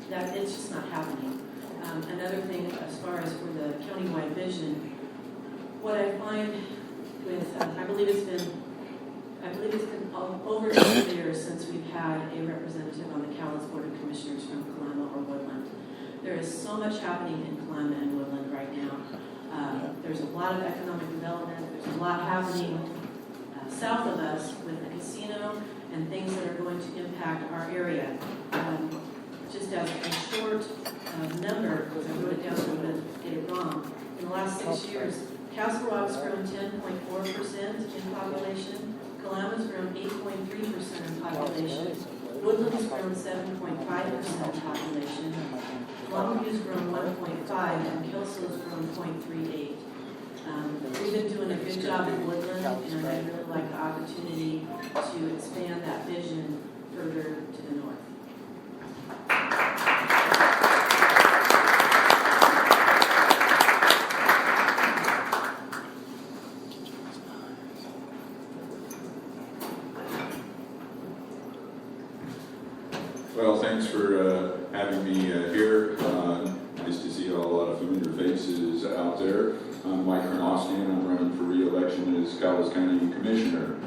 that it's just not happening. Another thing, as far as for the countywide vision, what I find with, I believe it's been over 2 years since we've had a representative on the Cowles Board of Commissioners from Kalama or Woodland. There is so much happening in Kalama and Woodland right now. There's a lot of economic development. There's a lot happening south of us with the casino and things that are going to impact our area. Just as a short number, because I wrote it down so I wouldn't get it wrong, in the last 6 years, Castle Rock's grown 10.4% in population, Kalama's grown 8.3% in population, Woodland's grown 7.5% in population, Longview's grown 1.5%, and Kelso's grown 0.38%. We've been doing a good job in Woodland, and I really like the opportunity to expand that vision further to the north. Well, thanks for having me here. Nice to see a lot of familiar faces out there. I'm Mike Karnofsky, and I'm running for re-election as Cowles County Commissioner.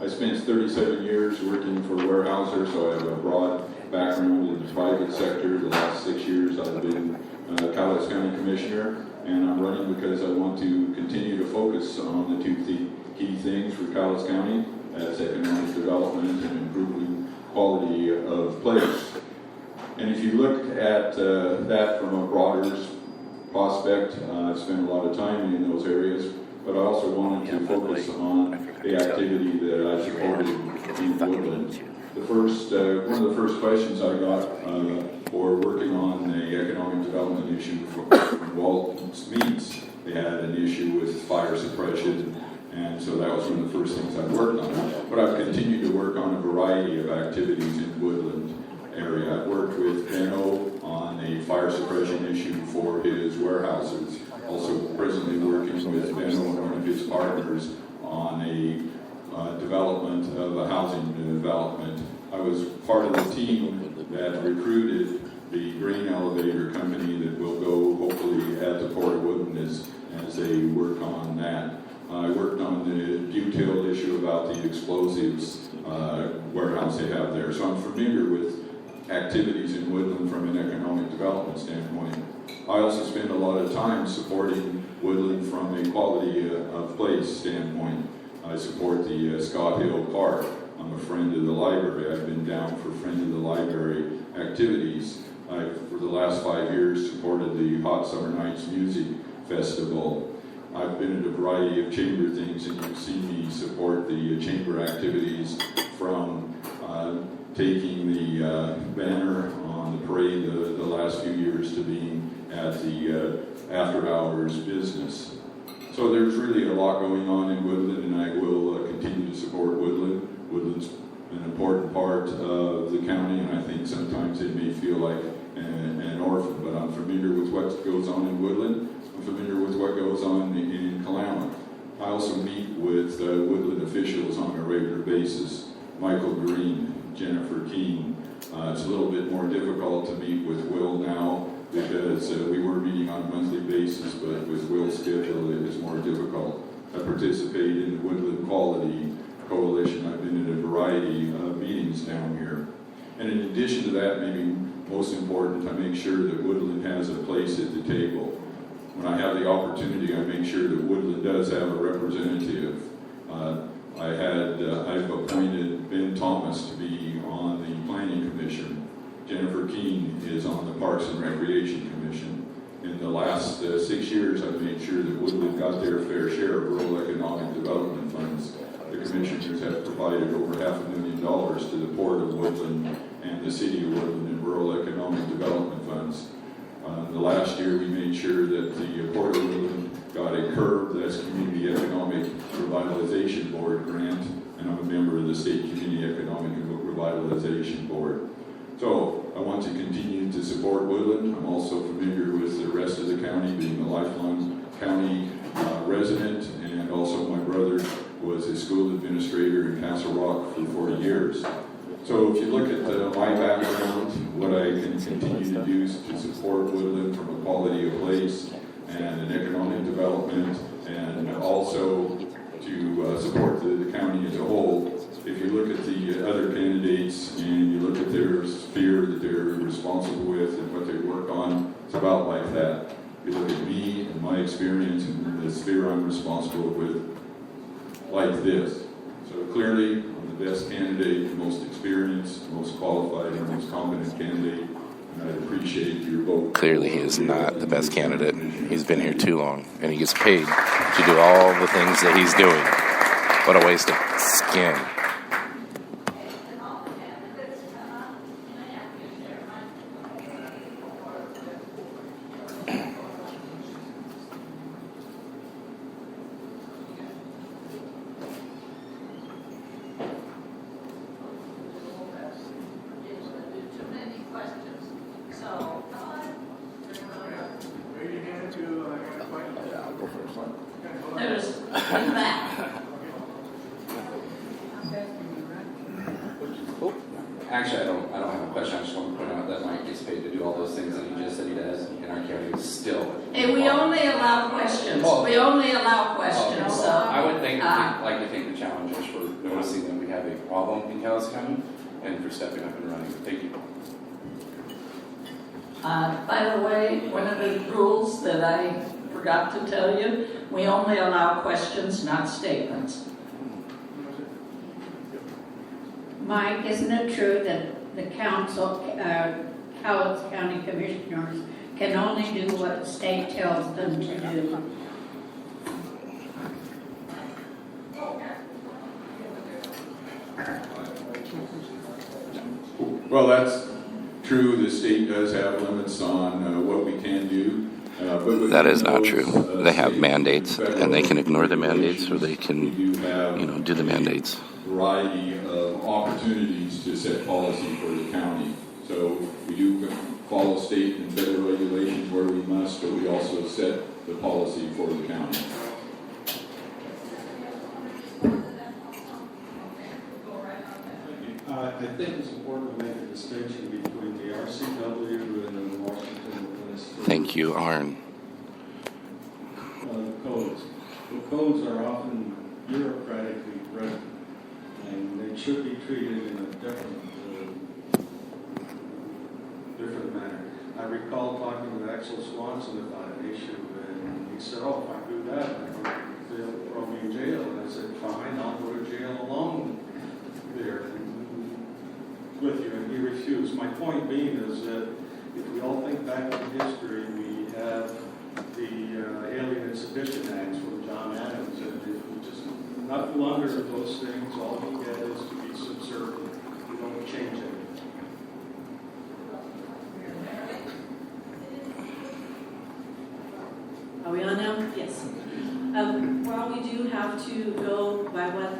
I spent 37 years working for Weyerhaeuser, so I have a broad background in the private sector. The last 6 years I've been Cowles County Commissioner, and I'm running because I want to continue to focus on the two key things for Cowles County. That's economic development and improving quality of place. And if you look at that from a broader prospect, I've spent a lot of time in those areas, but I also wanted to focus on the activity that I supported in Woodland. The first, one of the first questions I got for working on the economic development issue from Walton's Meats, they had an issue with fire suppression, and so that was one of the first things I worked on. But I've continued to work on a variety of activities in Woodland area. I've worked with Benno on a fire suppression issue for his warehouses. Also presently working with Benno and one of his partners on a development of a housing development. I was part of the team that recruited the grain elevator company that will go hopefully at the Port of Woodland as they work on that. I worked on the detailed issue about the explosives warehouse they have there. So I'm familiar with activities in Woodland from an economic development standpoint. I also spend a lot of time supporting Woodland from a quality of place standpoint. I support the Scott Hill Park. I'm a friend of the library. I've been down for Friend of the Library activities. I've, for the last 5 years, supported the Hot Summer Nights Music Festival. I've been at a variety of chamber things, and you've seen me support the chamber activities from taking the banner on the parade the last few years to being at the after-hours business. So there's really a lot going on in Woodland, and I will continue to support Woodland. Woodland's an important part of the county, and I think sometimes it may feel like an orphan, but I'm familiar with what goes on in Woodland. I'm familiar with what goes on in Kalama. I also meet with Woodland officials on a regular basis. Michael Green, Jennifer Keene. It's a little bit more difficult to meet with Will now because we were meeting on a monthly basis, but with Will's schedule it is more difficult. I participate in the Woodland Quality Coalition. I've been in a variety of meetings down here. And in addition to that, maybe most important, I make sure that Woodland has a place at the table. When I have the opportunity, I make sure that Woodland does have a representative. I've appointed Ben Thomas to be on the Planning Commission. Jennifer Keene is on the Parks and Recreation Commission. In the last 6 years, I've made sure that Woodland got their fair share of rural economic development funds. The commissioners have provided over $500,000 to the Port of Woodland and the City of Woodland in rural economic development funds. The last year, we made sure that the Port of Woodland got a CURB, that's Community Economic Revitalization Board grant, and I'm a member of the State Community Economic Revitalization Board. So I want to continue to support Woodland. I'm also familiar with the rest of the county, being a lifelong county resident, and also my brother was a school administrator in Castle Rock for 40 years. So if you look at my background, what I can continue to do to support Woodland from a quality of place and an economic development, and also to support the county as a whole. If you look at the other candidates and you look at their sphere that they're responsible with and what they work on, it's about like that. You look at me and my experience and the sphere I'm responsible with, like this. So clearly, I'm the best candidate, the most experienced, the most qualified, and most competent candidate, and I appreciate your vote. Clearly, he is not the best candidate. He's been here too long, and he gets paid to do all the things that he's doing. What a waste of skin. Actually, I don't have a question. I just want to point out that Mike gets paid to do all those things that he just said he does in our county. Still. Hey, we only allow questions. We only allow questions. So I would like to thank the challengers for noticing that we have a problem in Calais County and for stepping up and running. Thank you. by the way, one of the rules that I forgot to tell you, we only allow questions, not statements. Mike, isn't it true that the council, Cowles County Commissioners, can only do what the state tells them to do? Well, that's true. The state does have limits on what we can do. But that is not true. They have mandates, and they can ignore the mandates, or they can, do the mandates. Variety of opportunities to set policy for the county. So we do follow state and federal regulations where we must, but we also set the policy for the county. I think it's important to make a distinction between the RCW and the Washington Administration. Thank you, Arn. The codes. The codes are often bureaucratically written, and they should be treated in a different manner. I recall talking to Axel Swanson about an issue, and he said, "Oh, if I do that, they'll throw me in jail." And I said, "Fine, I'll go to jail alone there with you," and he refused. My point being is that if we all think back in history, we have the Alien and Sedition Acts from John Adams, and if we just knuckle under those things, all we get is to be subservient. We don't change anything. Are we on now? Yes. While we do have to go by what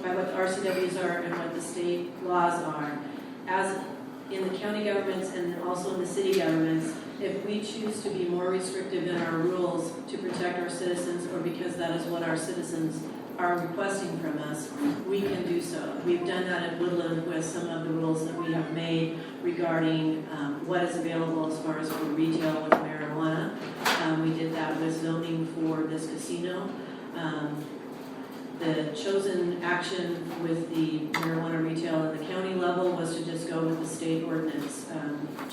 the RCWs are and what the state laws are, as in the county governments and also in the city governments, if we choose to be more restrictive in our rules to protect our citizens, or because that is what our citizens are requesting from us, we can do so. We've done that at Woodland with some of the rules that we have made regarding what is available as far as for retail with marijuana. We did that with zoning for this casino. The chosen action with the marijuana retail at the county level was to just go with the state ordinance.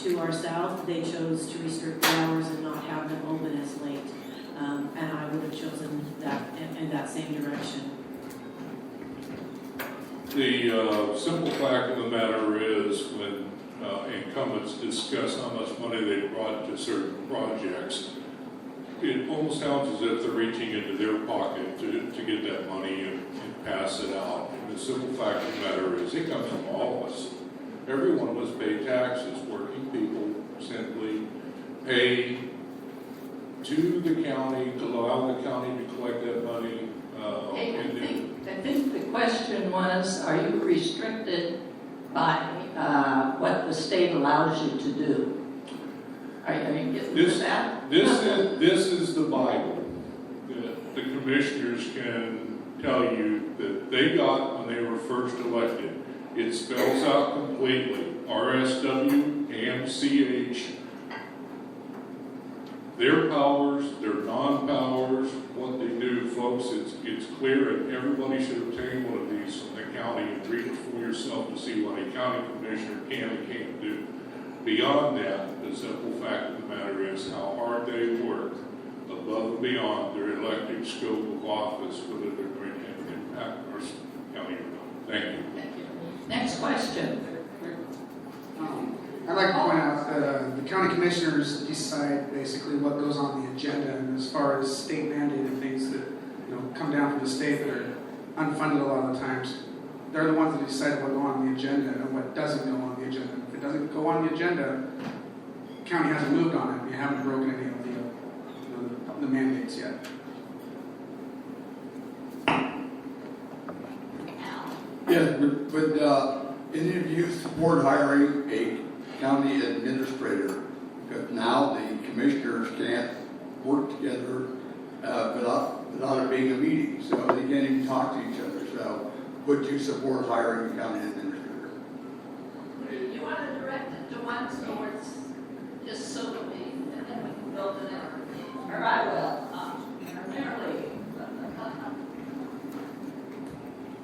To our south, they chose to restrict the hours and not have them open as late. And I would have chosen that in that same direction. The simple fact of the matter is when incumbents discuss how much money they brought to certain projects, it almost sounds as if they're reaching into their pocket to get that money and pass it out. And the simple fact of the matter is it comes from all of us. Every one of us pay taxes. Working people simply pay to the county to allow the county to collect that money. I think the question was, are you restricted by what the state allows you to do? Are you getting that? This is the Bible that the commissioners can tell you that they got when they were first elected. It spells out completely RSW, AMCA, their powers, their non-powers, what they do, folks. It's clear, and everybody should obtain one of these from the county and read it for yourself to see what a county commissioner can and can't do. Beyond that, the simple fact of the matter is how hard they work above and beyond their elected scope of office, whether they're going to impact our county or not. Thank you. Thank you. Next question. I'd like to point out that the county commissioners decide basically what goes on the agenda, and as far as state mandated things that come down from the state that are unfunded a lot of the times, they're the ones that decide what goes on the agenda and what doesn't go on the agenda. If it doesn't go on the agenda, the county hasn't moved on it. You haven't broken any of the mandates yet. Yes, but any of you support hiring a county administrator? Because now the commissioners can't work together without it being a meeting, so they can't even talk to each other. So would you support hiring a county administrator? You want to direct it to one, so it's just so that we can build it in. Or I will, primarily.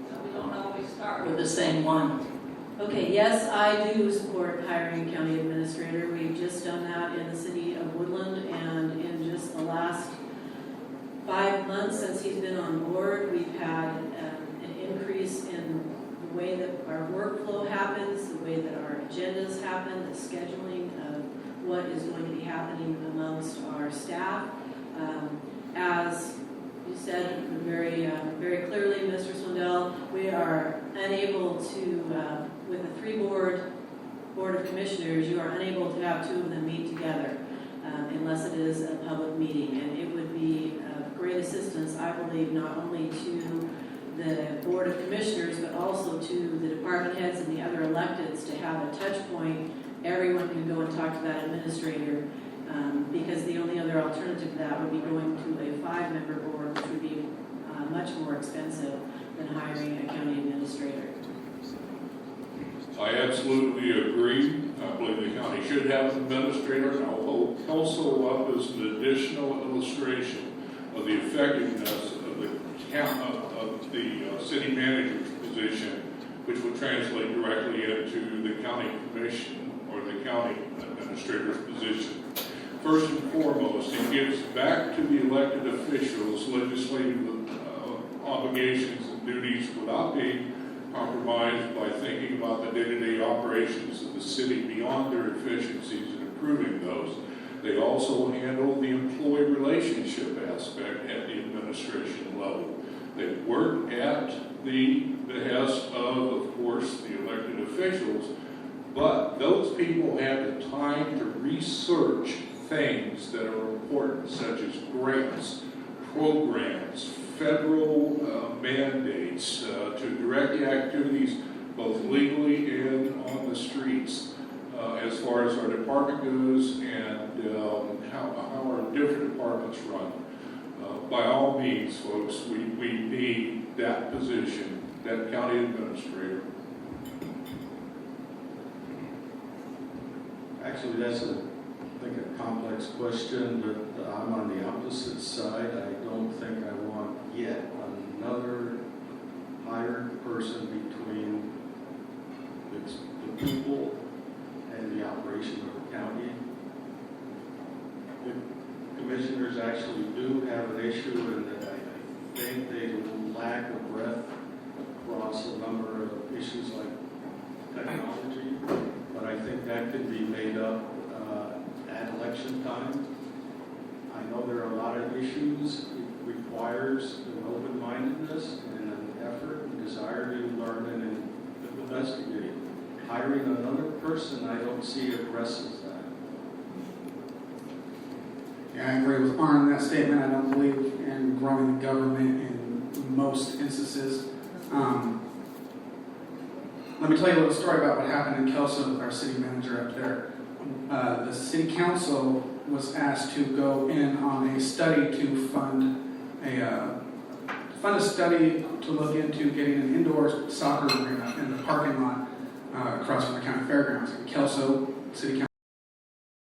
So we don't always start with the same one. Okay, yes, I do support hiring a county administrator. We've just done that in the city of Woodland, and in just the last 5 months since he's been on board, we've had an increase in the way that our workflow happens, the way that our agendas happen, the scheduling of what is going to be happening amongst our staff. As you said very clearly, Mr. Swindell, we are unable to, with a 3-board board of commissioners, you are unable to have 2 of them meet together unless it is a public meeting. And it would be of great assistance, I believe, not only to the board of commissioners, but also to the department heads and the other electeds to have a touch point. Everyone can go and talk to that administrator, because the only other alternative to that would be going to a 5-member board, which would be much more expensive than hiring a county administrator. I absolutely agree. I believe the county should have an administrator, and I'll hold also up as an additional illustration of the effectiveness of the city manager's position, which would translate directly into the county commission or the county administrator's position. First and foremost, it gives back to the elected officials legislative obligations and duties without being compromised by thinking about the day-to-day operations of the city beyond their efficiencies and improving those. They also handle the employee relationship aspect at the administration level. They work at the behest of course, the elected officials, but those people have the time to research things that are important, such as grants, programs, federal mandates, to direct the activities both legally and on the streets, as far as our department goes and how our different departments run. By all means, folks, we need that position, that county administrator. Actually, that's a complex question, but I'm on the opposite side. I don't think I want yet another hired person between the people and the operation of the county. The commissioners actually do have an issue in that I think they lack a breadth across a number of issues like technology, but I think that could be made up at election time. I know there are a lot of issues. It requires an open-mindedness and an effort and desire to learn and investigate. Hiring another person, I don't see addresses that. Yeah, I agree with Arn in that statement. I don't believe in growing the government in most instances. Let me tell you a little story about what happened in Kelso with our city manager up there. The city council was asked to go in on a study to fund a study to look into getting an indoor soccer arena in the parking lot across from the county fairgrounds. And Kelso City Council